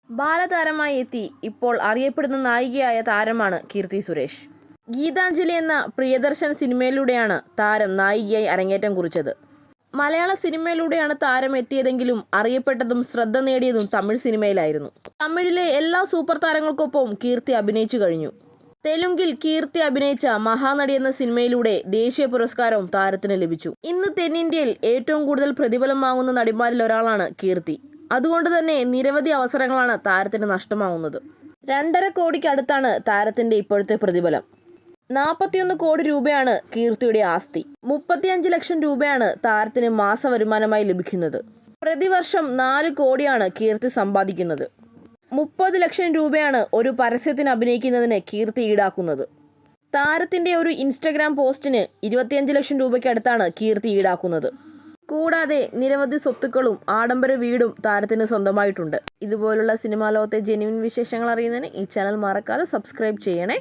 ബാലതാരമായി എത്തി ഇപ്പോൾ അറിയപ്പെടുന്ന നായികയായ താരമാണ് കീർത്തി സുരേഷ്. ഗീതാഞ്ജലി എന്ന പ്രിയദർശൻ സിനിമയിലൂടെയാണ് താരം നായികയായി അരങ്ങേറ്റം കുറിച്ചത്. മലയാള സിനിമയിലൂടെയാണ് താരം എത്തിയതെങ്കിലും അറിയപ്പെട്ടതും ശ്രദ്ധ നേടിയതും തമിഴ് സിനിമയിലായിരുന്നു. തമിഴിലെ എല്ലാ സൂപ്പർ താരങ്ങൾക്കൊപ്പവും കീർത്തി അഭിനയിച്ചു കഴിഞ്ഞു. തെലുങ്കിൽ കീർത്തി അഭിനയിച്ച മഹാനടി എന്ന സിനിമയിലൂടെ ദേശീയ പുരസ്കാരവും താരത്തിന് ലഭിച്ചു. ഇന്ന് തെന്നിന്ത്യയിൽ ഏറ്റവും കൂടുതൽ പ്രതിഫലം വാങ്ങുന്ന നടിമാരിൽ ഒരാളാണ് കീർത്തി. അതുകൊണ്ട് തന്നെ നിരവധി അവസരങ്ങളാണ് താരത്തിന് നഷ്ടമാകുന്നത്. 2.5 കോടിക്ക് അടുത്താണ് താരത്തിന്റെ ഇപ്പോഴത്തെ പ്രതിഫലം. 41 കോടി രൂപയാണ് കീർത്തിയുടെ ആസ്തി. 35 ലക്ഷം രൂപയാണ് താരത്തിന് മാസ വരുമാനമായി ലഭിക്കുന്നത്. പ്രതിവർഷം 4 കോടിയാണ് കീർത്തി സമ്പാദിക്കുന്നത്. 30 ലക്ഷം രൂപയാണ് ഒരു പരസ്യത്തിന് അഭിനയിക്കുന്നതിന് കീർത്തി ഈടാക്കുന്നത്. താരത്തിന്റെ ഒരു ഇൻസ്റ്റഗ്രാം പോസ്റ്റിന് 25 ലക്ഷം രൂപയ്ക്കടുത്താണ് കീർത്തി ഈടാക്കുന്നത്. കൂടാതെ നിരവധി സ്വത്തുക്കളും ആഡംബര വീടും താരത്തിന് സ്വന്തമായിട്ടുണ്ട്. ഇതുപോലുള്ള സിനിമാ ലോകത്തെ ജെന്യുവിൻ വിശേഷങ്ങൾ അറിയുന്നതിന് ഈ ചാനൽ മറക്കാതെ സബ്സ്ക്രൈബ് ചെയ്യണേ.